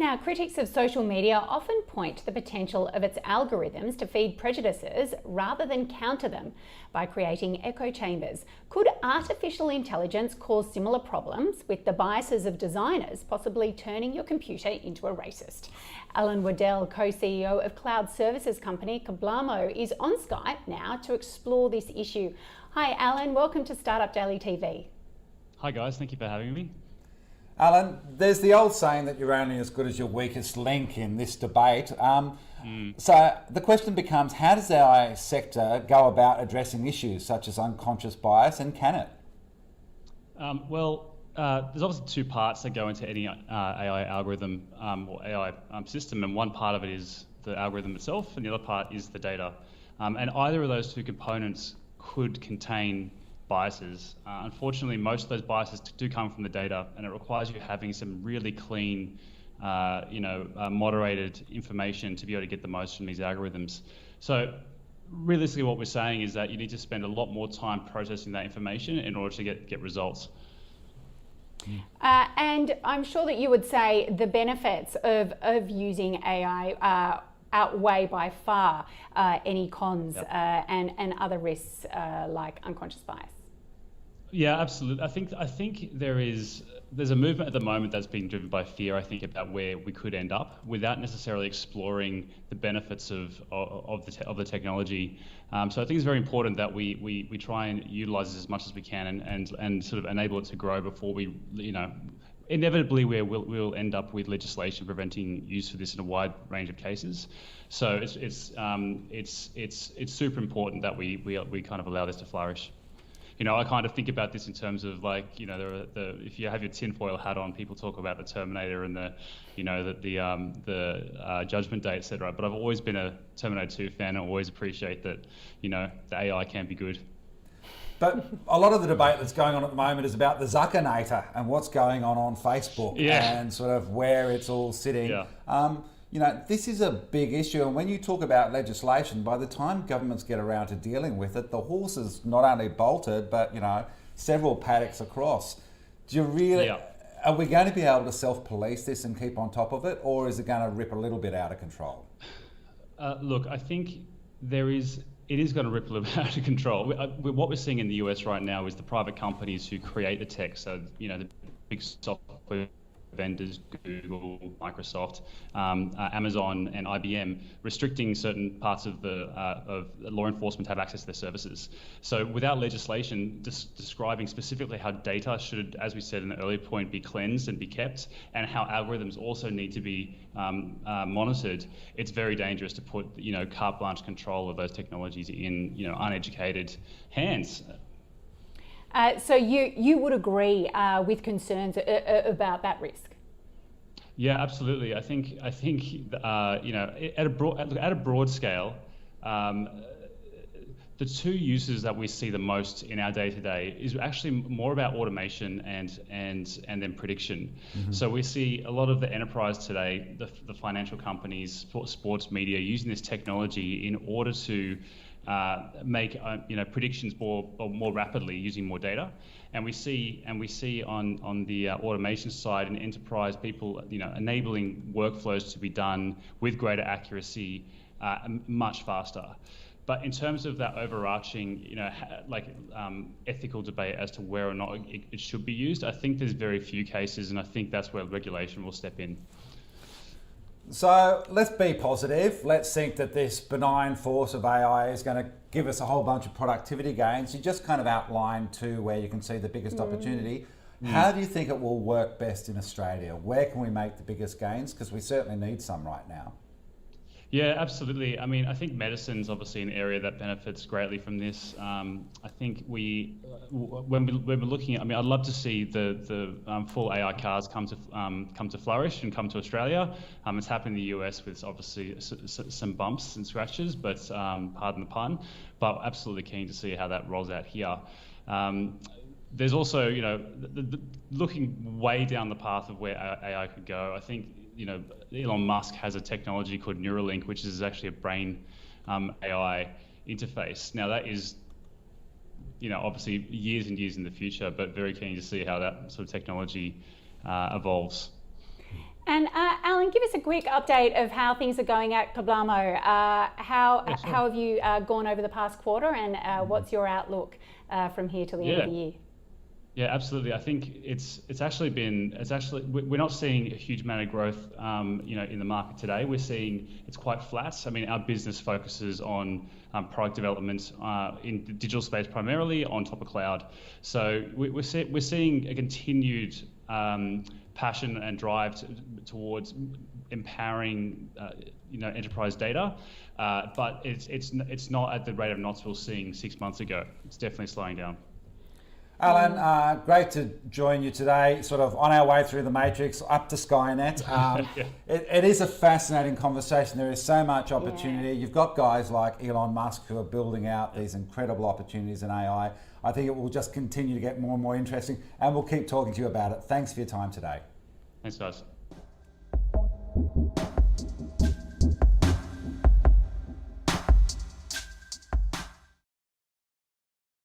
Now, critics of social media often point to the potential of its algorithms to feed prejudices rather than counter them by creating echo chambers. Could artificial intelligence cause similar problems, with the biases of designers possibly turning your computer into a racist? Allan Waddell, co-CEO of cloud services company Kablamo, is on Skype now to explore this issue. Hi, Allan. Welcome to Startup Daily TV. Hi, guys. Thank you for having me. Alan, there's the old saying that you're only as good as your weakest link in this debate. So the question becomes, how does the AI sector go about addressing issues such as unconscious bias, and can it? There's obviously two parts that go into any AI algorithm or AI system, and one part of it is the algorithm itself, and the other part is the data. And either of those two components could contain biases. Unfortunately, most of those biases do come from the data, and it requires you having some really clean, moderated information to be able to get the most from these algorithms. So realistically, what we're saying is that you need to spend a lot more time processing that information in order to get results. And I'm sure that you would say the benefits of using AI outweigh by far any cons. Yep. And other risks like unconscious bias. Yeah, absolutely. I think there's a movement at the moment that's being driven by fear, I think, about where we could end up without necessarily exploring the benefits of the technology. So I think it's very important that we try and utilize it as much as we can and sort of enable it to grow before we, inevitably we'll end up with legislation preventing use of this in a wide range of cases. So it's super important that we kind of allow this to flourish. I kind of think about this in terms of if you have your tinfoil hat on, people talk about the Terminator and the Judgment Day, etc. But I've always been a Terminator 2 fan, and always appreciate that the AI can be good. But a lot of the debate that's going on at the moment is about the Zuckernator and what's going on Facebook, and sort of where it's all sitting. Yeah. This is a big issue, and when you talk about legislation, by the time governments get around to dealing with it, the horse is not only bolted, but several paddocks across. Do you really? Yeah. Are we going to be able to self-police this and keep on top of it, or is it going to rip a little bit out of control? Look, I think it is going to rip a little bit out of control. What we're seeing in the US right now is the private companies who create the tech, so the big software vendors, Google, Microsoft, Amazon, and IBM, restricting certain parts of law enforcement to have access to their services. So without legislation describing specifically how data should, as we said in the earlier point, be cleansed and be kept, and how algorithms also need to be monitored, it's very dangerous to put carte blanche control of those technologies in uneducated hands. So you would agree with concerns about that risk? Yeah, absolutely. I think at a broad scale, the two uses that we see the most in our day-to-day is actually more about automation and then prediction. Mm-hmm. So we see a lot of the enterprise today, the financial companies, sports media, using this technology in order to make predictions more rapidly using more data, and we see on the automation side in enterprise, people enabling workflows to be done with greater accuracy, much faster. But in terms of that overarching ethical debate as to where or not it should be used, I think there's very few cases, and I think that's where regulation will step in. So let's be positive. Let's think that this benign force of AI is going to give us a whole bunch of productivity gains. You just kind of outlined two where you can see the biggest opportunity. How do you think it will work best in Australia? Where can we make the biggest gains? Because we certainly need some right now. Yeah, absolutely. I mean, I think medicine's obviously an area that benefits greatly from this. I think when we're looking at, I'd love to see the full AI cars come to flourish and come to Australia. It's happened in the US with obviously some bumps and scratches, but pardon the pun. But absolutely keen to see how that rolls out here. There's also, looking way down the path of where AI could go. I think, Elon Musk has a technology called Neuralink, which is actually a brain AI interface. Now that is, obviously years and years in the future, but very keen to see how that sort of technology evolves. And Allan, give us a quick update of how things are going at Kablamo. How have you gone over the past quarter, and what's your outlook from here till the end of the year? Yeah, absolutely. I think we're not seeing a huge amount of growth, in the market today. We're seeing it's quite flat. I mean, our business focuses on product development in the digital space, primarily on top of cloud. So we're seeing a continued passion and drive towards empowering, enterprise data, but it's not at the rate of knots we were seeing 6 months ago. It's definitely slowing down. Allan, great to join you today, sort of on our way through the matrix up to Skynet. It is a fascinating conversation. There is so much opportunity. You've got guys like Elon Musk who are building out these incredible opportunities in AI. I think it will just continue to get more and more interesting, and we'll keep talking to you about it. Thanks for your time today. Thanks, guys.